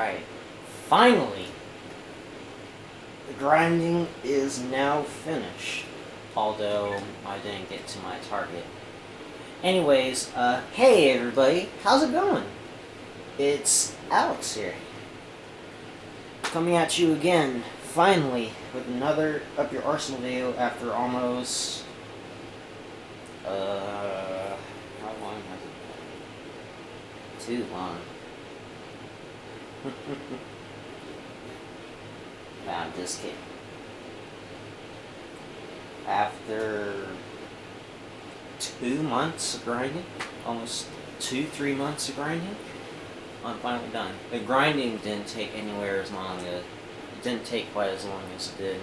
Alright, finally, the grinding is now finished, although I didn't get to my target. Anyways, hey everybody, how's it going? It's Alex here, coming at you again, finally, with another Up Your Arsenal video after almost, how long has it been? Too long. Nah, I'm just kidding. After 2 months of grinding, almost 2-3 months of grinding, I'm finally done. The grinding didn't take anywhere as long as it didn't take quite as long as it did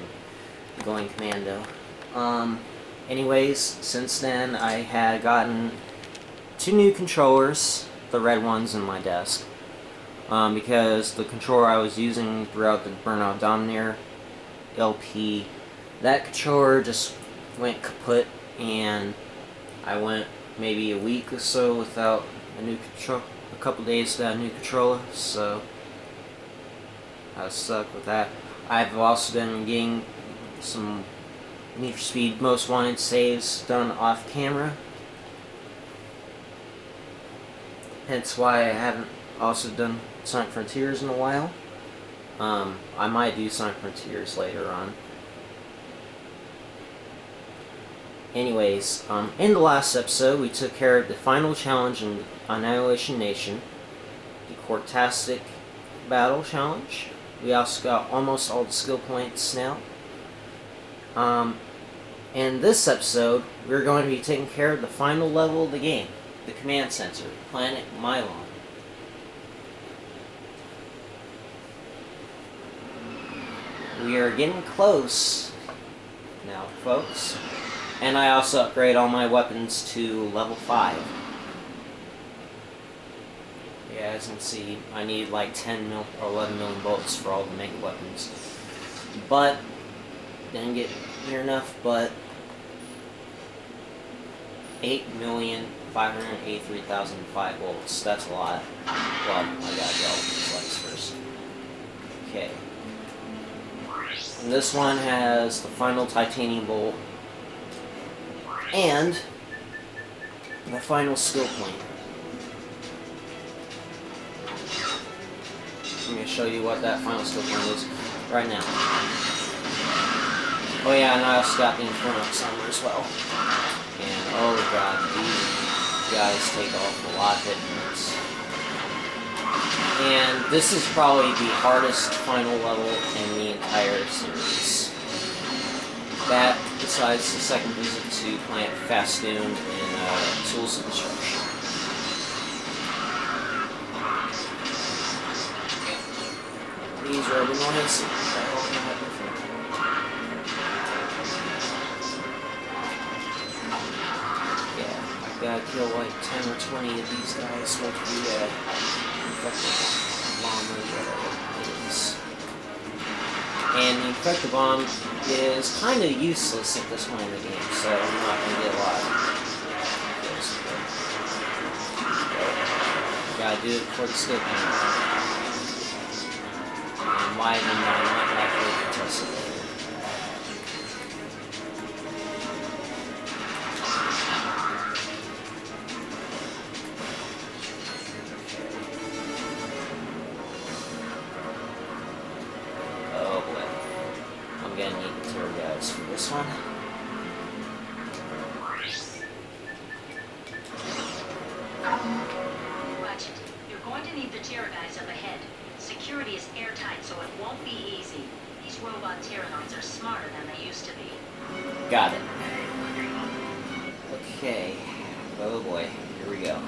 going commando. Anyways, since then I had gotten 2 new controllers, the red ones in my desk. Because the controller I was using throughout the Burnout Dominator LP, that controller just went kaput, and I went maybe a week or so without a new control, a couple days without a new controller, so I was stuck with that. I've also been getting some Need for Speed Most Wanted saves done off camera, hence why I haven't also done Sonic Frontiers in a while. I might do Sonic Frontiers later on. Anyways, in the last episode, we took care of the final challenge in Annihilation Nation, the Cortastic Battle Challenge. We also got almost all the skill points now. In this episode, we're going to be taking care of the final level of the game, the Command Center, Planet Mylon. We are getting close now, folks. And I also upgrade all my weapons to level 5. Yeah, as you can see, I need like 10 or 11 million bolts for all the mega weapons. But, didn't get near enough, but 8,583,005 volts. That's a lot. Well, I gotta get all these lights first. Okay. And this one has the final titanium bolt and the final skill point. I'm going to show you what that final skill point is right now. Oh yeah, and I also got the Inferno Summer as well. And oh god, these guys take off a lot of hit points. And this is probably the hardest final level in the entire series. That, besides the second visit to Planet Fastoon and Tools of Destruction. These are the noise. Yeah, I gotta kill like 10 or 20 of these guys with the infected bomb or whatever it is. And the infected bomb is kind of useless at this point in the game, so I'm not going to get a lot of kills. Gotta do it before the skill point. And why am I not likely to test it later? I'm gonna need the tear gas for this one. Ratchet, you're going to need the tear guys up ahead. Security is airtight, so it won't be easy. These robot pteronoids are smarter than they used to be. Got it. Okay. Oh boy. Here we go.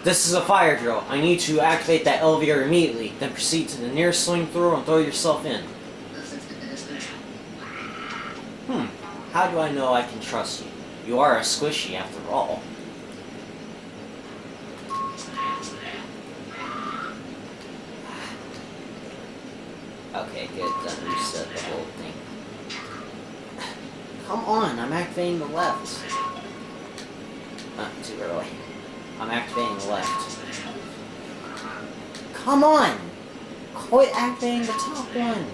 This is a fire drill. I need to activate that elevator immediately, then proceed to the nearest swing thrower and throw yourself in. How do I know I can trust you? You are a squishy after all. Okay, good. Then reset the whole thing. Come on, I'm activating the left. Too early. I'm activating the left. Come on! Quit activating the top one!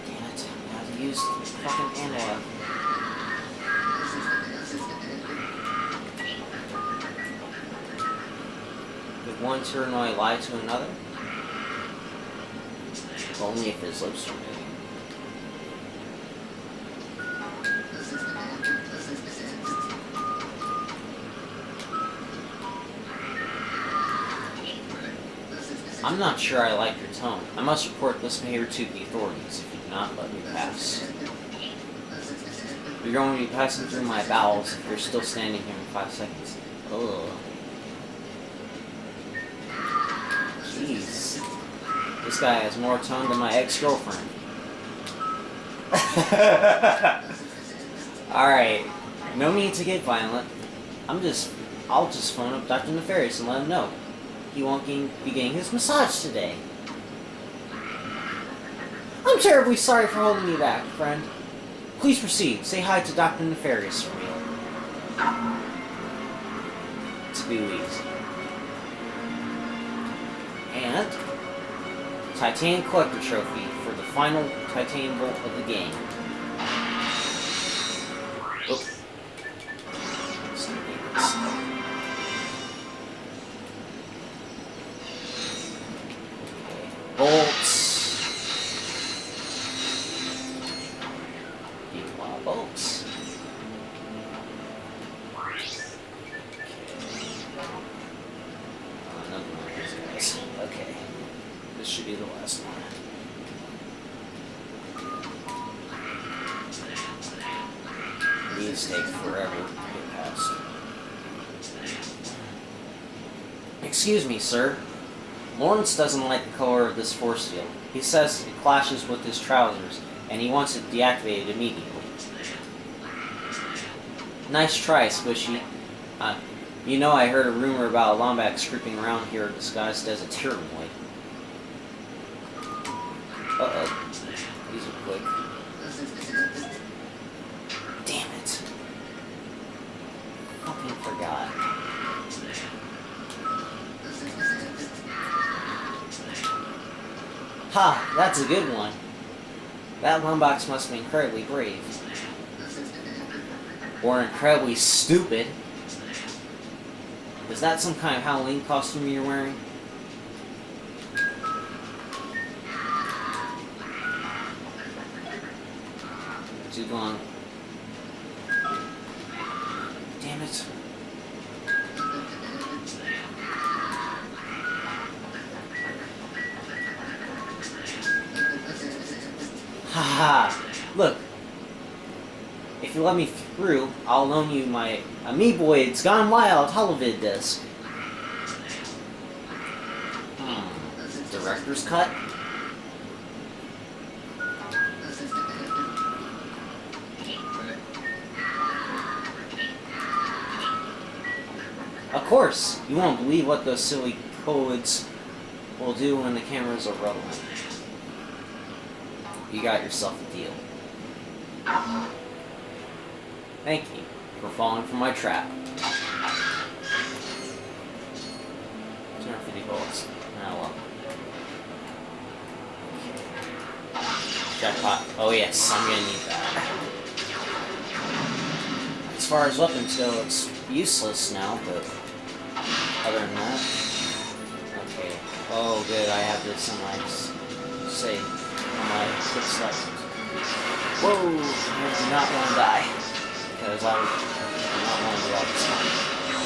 Damn it, I have to use the fucking analog. Did one Tyrannoid lie to another? Only if his lips were moving. I'm not sure I like your tone. I must report this behavior to the authorities if you do not let me pass. You're going to be passing through my bowels if you're still standing here in 5 seconds. Ugh. Jeez. This guy has more tone than my ex-girlfriend. Alright. No need to get violent. I'll just phone up Dr. Nefarious and let him know. He won't be getting his massage today. I'm terribly sorry for holding you back, friend. Please proceed. Say hi to Dr. Nefarious for me. To be easy. And Titanium Collector Trophy for the final Titanium Bolt of the game. Oops. Bolts. Bolts. Another one of these guys. Okay. This should be the last one. These take forever to get past. Excuse me, sir. Lawrence doesn't like the color of this force field. He says it clashes with his trousers, and he wants it deactivated immediately. Nice try, Squishy. You know I heard a rumor about a Lombax creeping around here disguised as a Tyrannoid. Uh-oh. These are quick. Damn it. Fucking forgot. Ha! That's a good one. That Lombax must be incredibly brave. Or incredibly stupid. Is that some kind of Halloween costume you're wearing? Too long. Damn it. Haha! Look, if you let me through, I'll loan you my Amiiboids Gone Wild holovid disc. Director's cut? Of course! You won't believe what those silly codes will do when the cameras are rolling. You got yourself a deal. Thank you for falling for my trap. 250 bullets. Oh well. Jackpot. Oh yes, I'm gonna need that. As far as weapons go, it's useless now, but other than that... Okay. Oh good, I have this in my... save. My quick select. Whoa! I do not want to die. Because I do not want to do all this time.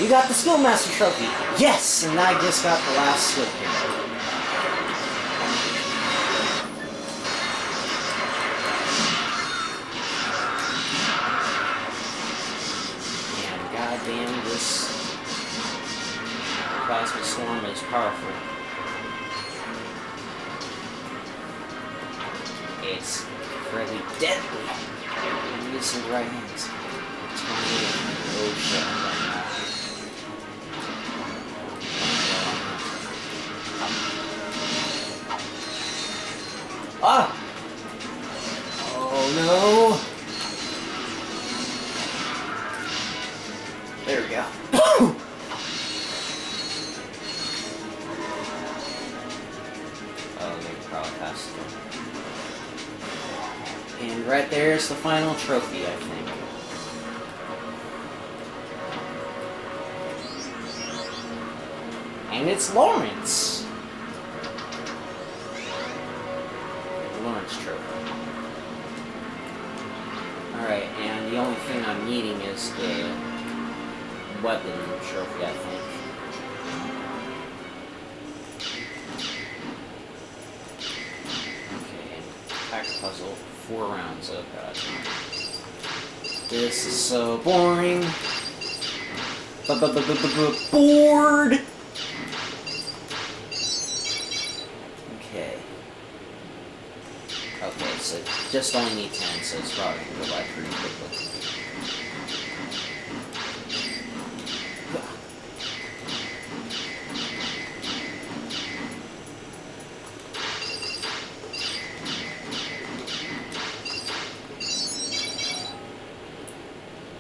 You got the Skill Master Trophy! Yes! And I just got the last skill here. And goddamn, this Plasma Storm is powerful. It's incredibly deadly. I'm using the right hands. Oh shit, I'm running out. Ah! Oh no! And right there's the final trophy, I think. And it's Lawrence! Lawrence trophy. Alright, and the only thing I'm needing is the weapon trophy, I think. Okay, and pack puzzle. 4 rounds, oh god. This is so boring. Bored! Okay. Okay, so just only need 10, so it's probably gonna go by pretty quickly.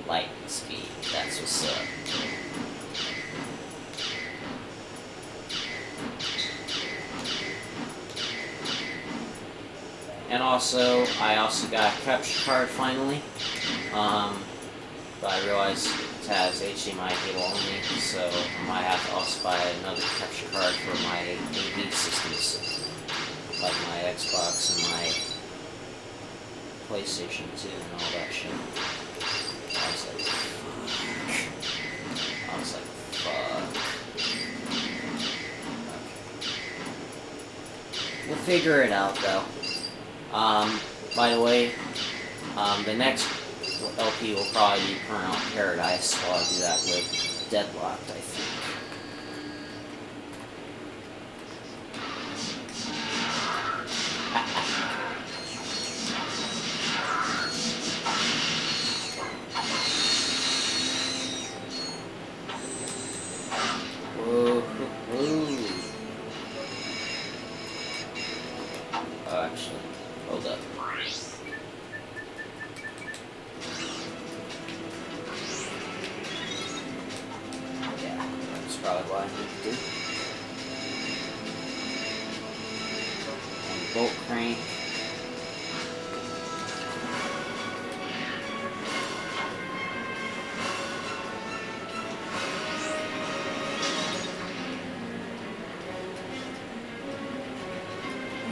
Lightning speed, that's what's up. And also, I also got a capture card finally. But I realized it has HDMI cable only, so I might have to also buy another capture card for my AV systems, like my Xbox and my PlayStation 2 and all that shit. I was like, fuck. Okay. We'll figure it out though. By the way, the next LP will probably be Burnout Paradise, so I'll do that with Deadlocked, I think. Whoa, whoa. Oh, actually, hold up. Yeah, that's probably what I need to do. And bolt crank.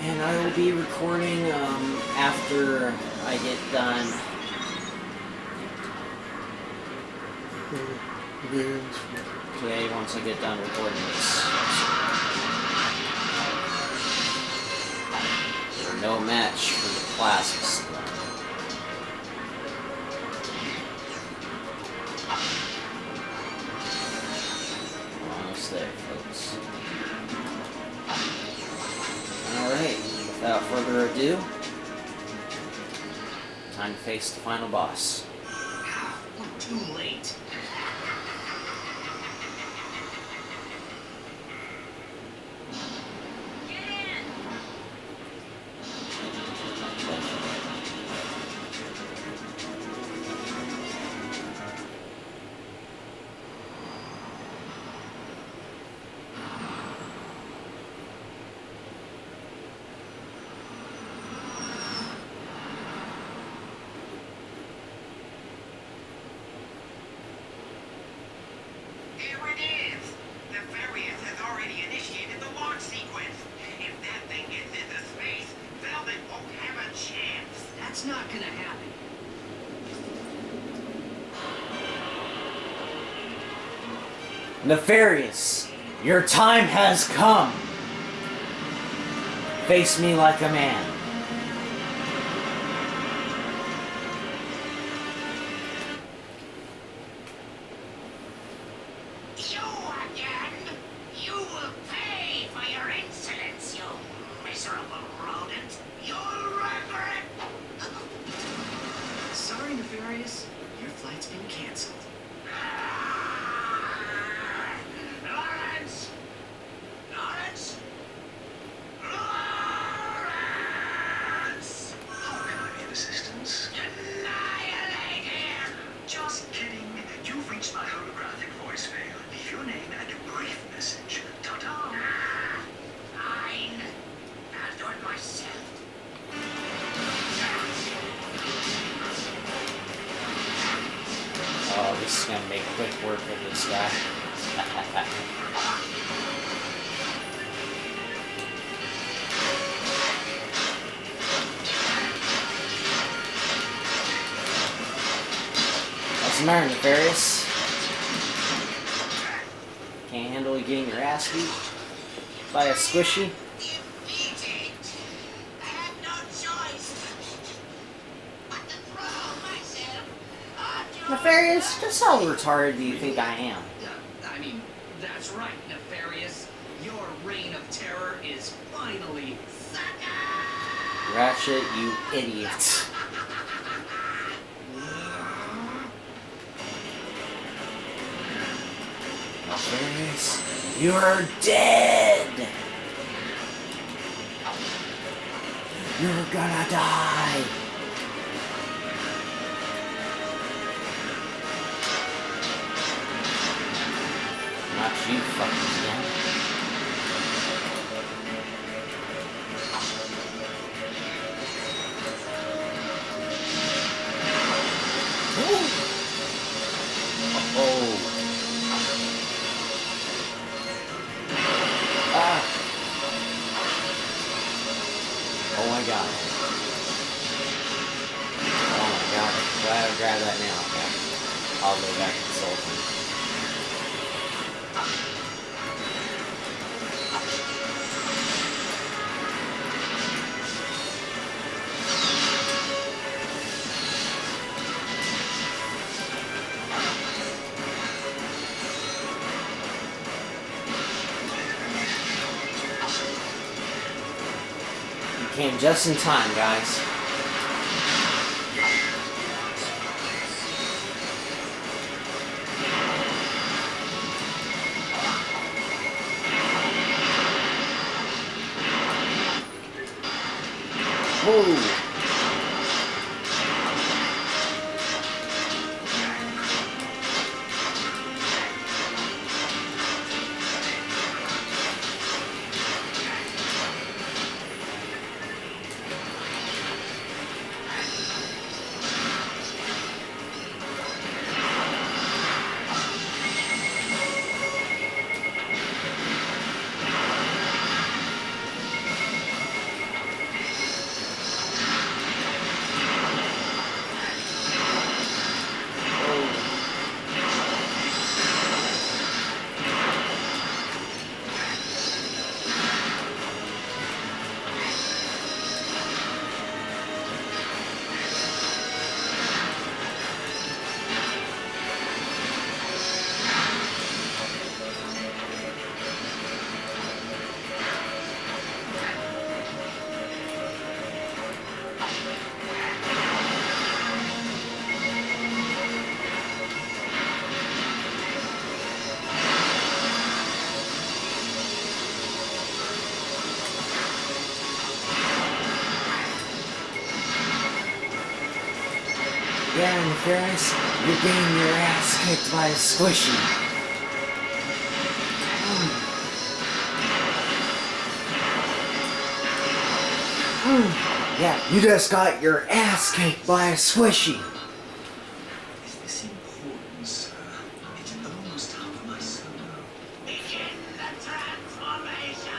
And I will be recording after I get done. Okay, once I get done recording this. No match for the classics. Almost there, folks. Alright, without further ado, time to face the final boss. Too late. Here it is! The Various has already initiated the launch sequence. If that thing gets into space, Velvet won't have a chance. That's not gonna happen. Nefarious, your time has come. Face me like a man. You again? You will pay for your insolence, you miserable rodent. You'll regret. Sorry, Nefarious. Your flight's been canceled. Lawrence! Lawrence! Lawrence! How can I be of assistance? Annihilate him! Just kidding. You've reached my holographic voicemail. Leave your name and a brief message. Ta-ta. Fine. I'll do it myself. just gonna make quick work of this guy. What's the matter, Nefarious? Can't handle you getting your ass beat by a squishy? Defeated. I had no choice but to throw myself onto Nefarious, just how retarded do you think I am? I mean, that's right, Nefarious. Your reign of terror is finally... Ratchet, you idiot. Nefarious, you're dead! You're gonna die! Not you, fucking again. Oh. Ah. Oh my god. Oh my god. Glad I grabbed that now. Okay. I'll go back to Sultan. Came just in time, guys. Whoa! Yeah, Nefarious, you're getting your ass kicked by a squishy. Yeah, you just got your ass kicked by a squishy. Is this important, sir? It's almost half of my solo. begin the transformation.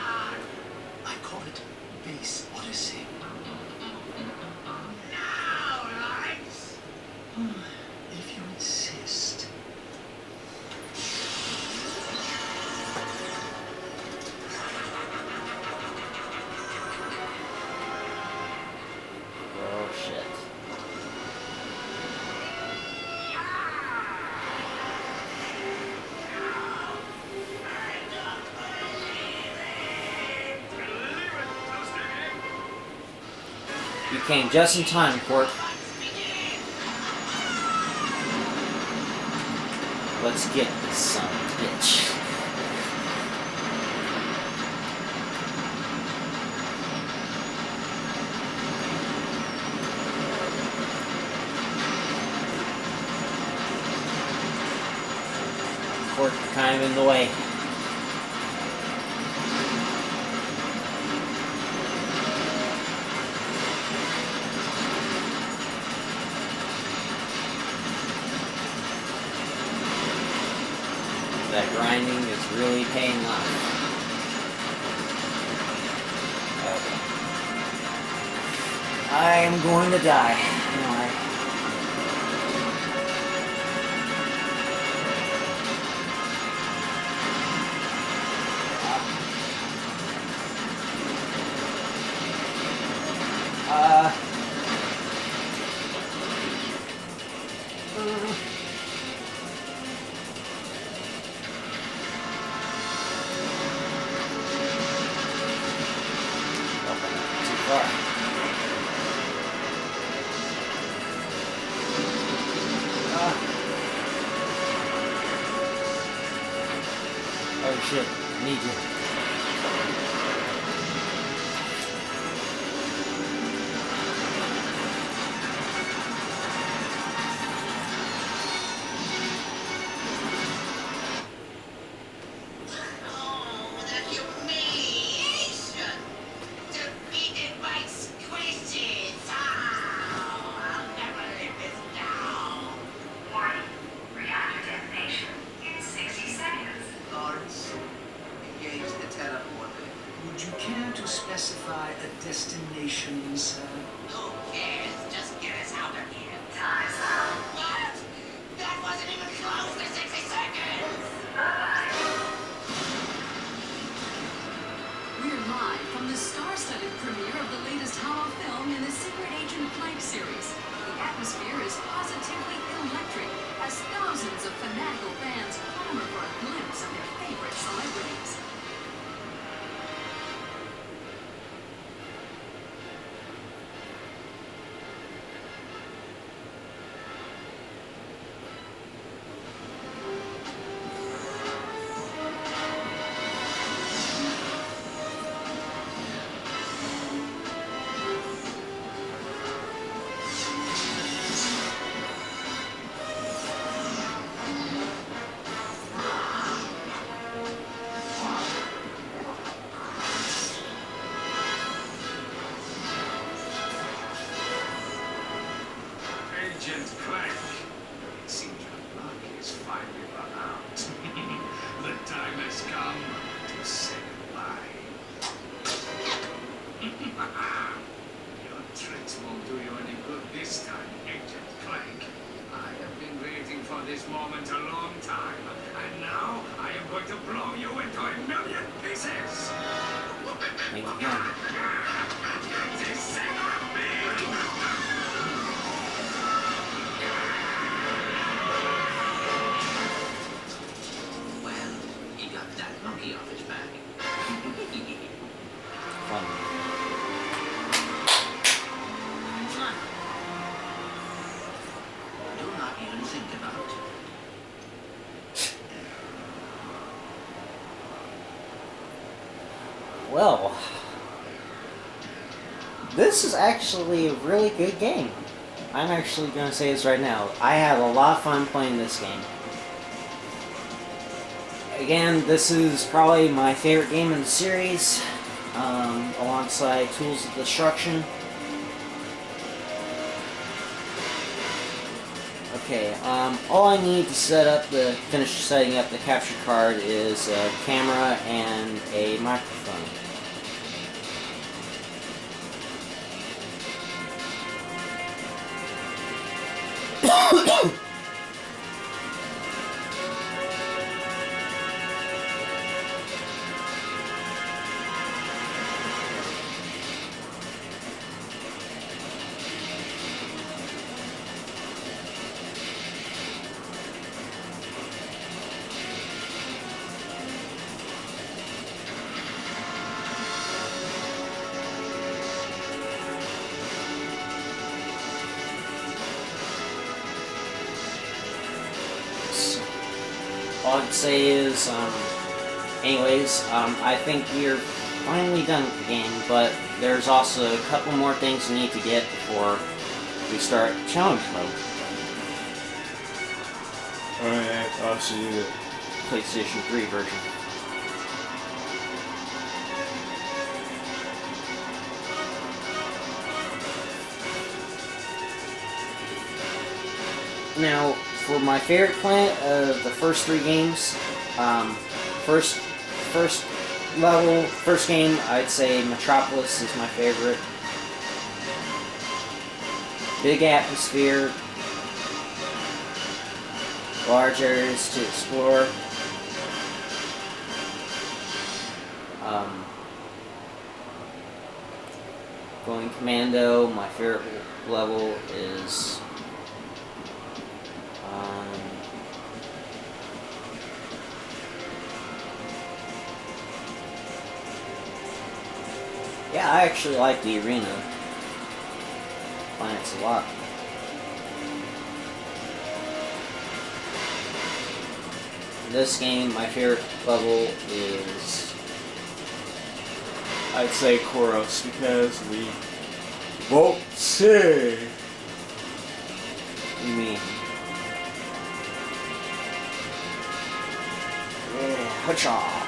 I call it Base Odyssey. Now, Lawrence. If you insist. Oh shit. You came just in time, Court. Let's get this son of a bitch. Court kind of in the way. that grinding is really paying off. Okay. I am going to die. Anyway. Too far. Oh shit, I need you. Oh, the humiliation! Defeated by squishes! Oh, I'll never live this down! Warning. Reactor detonation in 60 seconds. Lawrence, engage the teleporter. Would you care to specify a destination, sir? Who cares? Just get us out of here. Time's up. What? That wasn't even close to 60 seconds! Bye-bye. We're live from the star-studded premiere of the latest horror film in the Secret Agent Clank series. The atmosphere is positively electric as thousands of fanatical fans clamor for a glimpse of their favorite celebrities. Agent Clank. It seems your luck is finally run out. The time has come to say goodbye. Your tricks won't do you any good this time, Agent Clank. I have been waiting for this moment a long time, and now I am going to blow you into a million pieces. Thank you again. This thing on me! Well, he got that monkey off his back. Fun. Do not even think about it. Well, this is actually a really good game. I'm actually going to say this right now. I had a lot of fun playing this game. Again, this is probably my favorite game in the series, alongside Tools of Destruction. Okay, all I need to finish setting up the capture card is a camera and a microphone. All I'd say is, I think we're finally done with the game, but there's also a couple more things we need to get before we start challenge mode. Alright, obviously the PlayStation 3 version. Now, for my favorite planet of the first three games, First, first level, first game, I'd say Metropolis is my favorite. Big atmosphere, large areas to explore. Going Commando, my favorite level is yeah, I actually like the arena planets a lot. In this game, my favorite level is, I'd say, Koros, because we won't see. What do you mean? Yeah, hacha.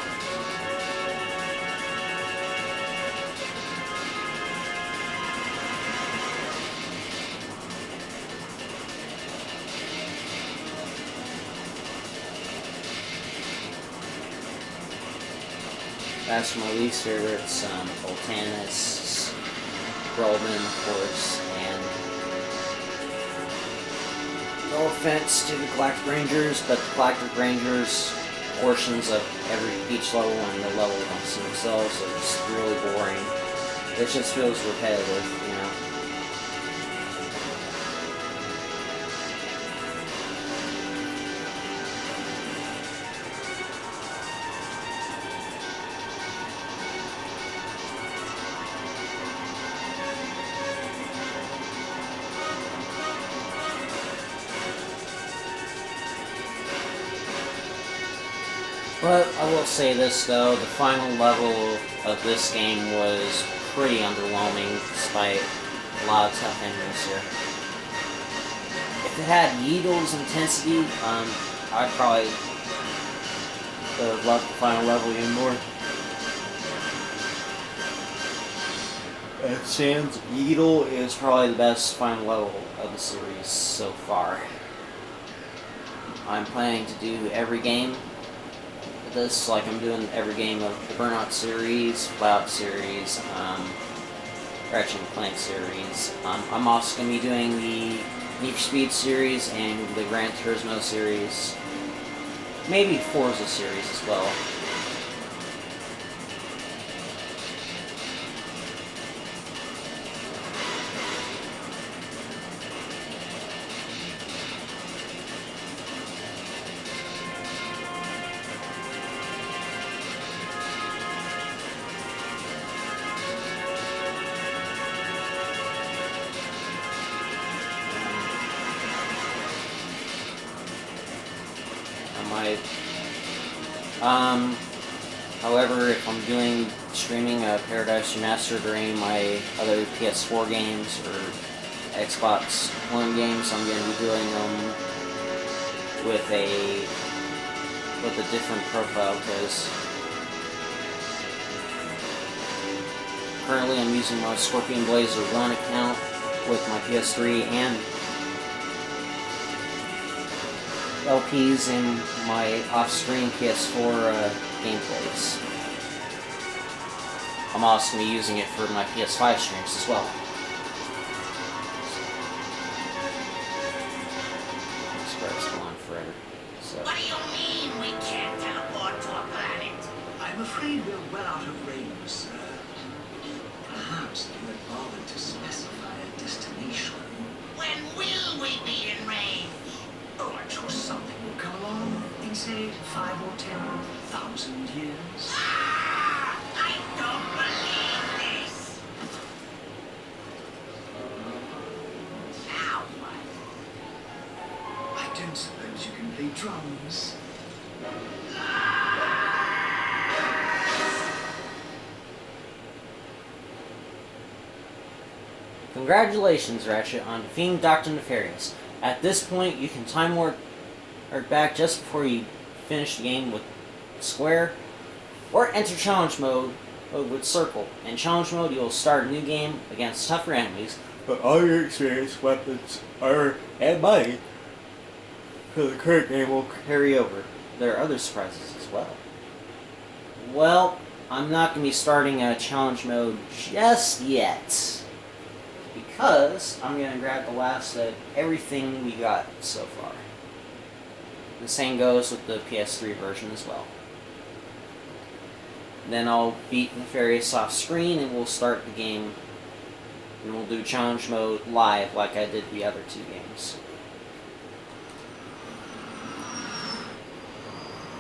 As for my least favorites, Ultanis, Rollman, of course, and no offense to the Galactic Rangers, but the Galactic Rangers portions of each level and the level amongst themselves are just really boring. It just feels repetitive, you know. But I will say this though, the final level of this game was pretty underwhelming despite a lot of tough enemies here. If it had Yeedle's intensity, I'd probably love the final level even more. And Sans Yeedle is probably the best final level of the series so far. I'm planning to do every game this, like I'm doing every game of the Burnout series, Fallout series, Ratchet and Clank series. I'm also going to be doing the Need for Speed series and the Gran Turismo series. Maybe Forza series as well. However, if I'm doing streaming Paradise Remastered or any of my other PS4 games or Xbox One games, I'm going to be doing them with a different profile, because currently I'm using my Scorpion Blazer Run account with my PS3 and LPs in my off-screen PS4 gameplays. I'm also going to be using it for my PS5 streams as well. This part's going on forever. So. What do you mean we can't teleport to a planet? I'm afraid we're well out of range, sir. Perhaps you had bothered to specify a destination. When will we be in range? Oh, I'm sure something will come along in, say, 5 or 10,000 years. Ah! I don't believe this! Now what? I don't suppose you can play drums. Congratulations, Ratchet, on defeating Dr. Nefarious. At this point, you can time warp back just before you finish the game with Square, or enter challenge mode with Circle. In challenge mode, you'll start a new game against tougher enemies, but all your experience, weapons, and money for the current game will carry over. there are other surprises as well. Well, I'm not going to be starting a challenge mode just yet, because I'm going to grab the last of everything we got so far. The same goes with the PS3 version as well. Then I'll beat Nefarious off screen and we'll start the game. And we'll do challenge mode live like I did the other two games.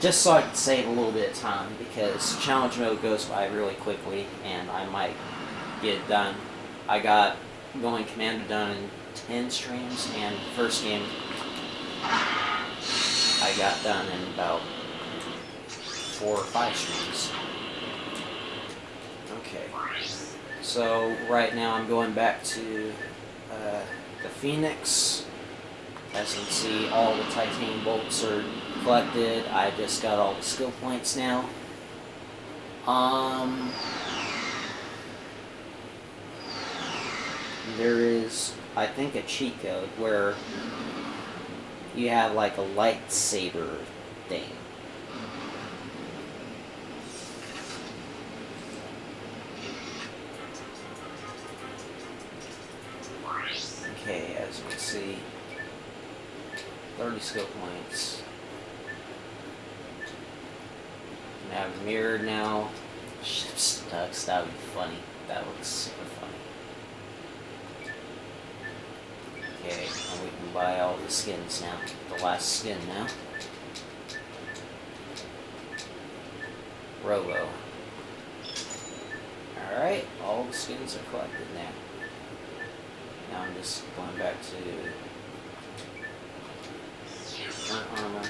Just so I can save a little bit of time, because challenge mode goes by really quickly and I might get it done. I got Going Commando done in 10 streams, and the first game I got done in about 4 or 5 streams. Okay, so right now I'm going back to the Phoenix. As you can see, all the titanium bolts are collected. I just got all the skill points now. There is, I think, a cheat code where you have like a lightsaber thing. Okay, as you can see, 30 skill points. I have mirrored now. Ship stuck, that would be funny. That looks super funny. Okay, and we can buy all the skins now. The last skin now. Robo. Alright, all the skins are collected now. Now I'm just going back to front armor.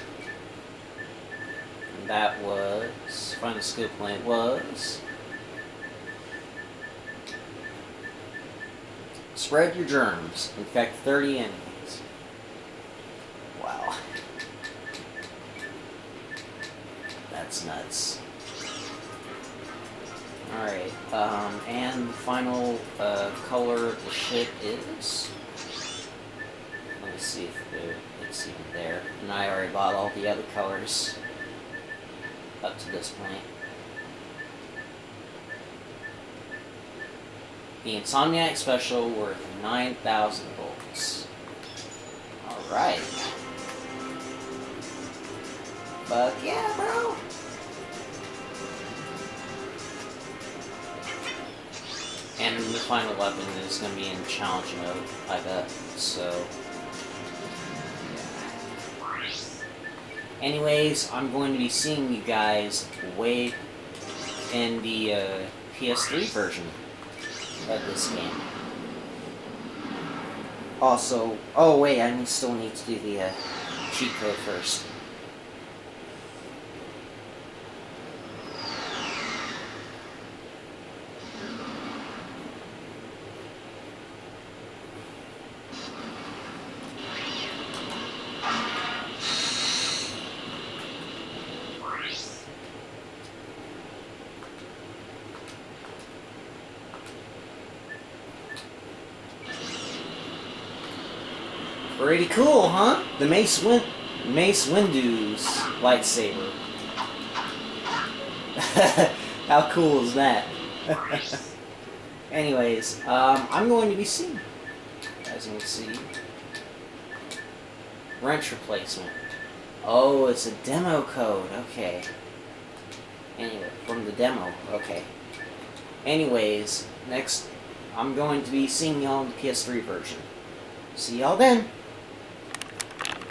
And that was, final skill point was, spread your germs, infect 30 enemies. Wow. That's nuts. Alright, and the final color of the ship is, let me see if it's even there. And I already bought all the other colors up to this point. The Insomniac Special worth 9,000 bolts. Alright. Fuck yeah, bro! And the final weapon is going to be in challenge mode, I bet. So, yeah. Anyways, I'm going to be seeing you guys way in the PS3 version of this game. Also, oh wait, I still need to do the cheat code first. Pretty cool, huh? The Mace Windu's lightsaber. How cool is that? Anyways, I'm going to be seeing, as you can see, wrench replacement. Oh, it's a demo code. Okay. Anyway, from the demo. Okay. Anyways, next, I'm going to be seeing y'all in the PS3 version. See y'all then.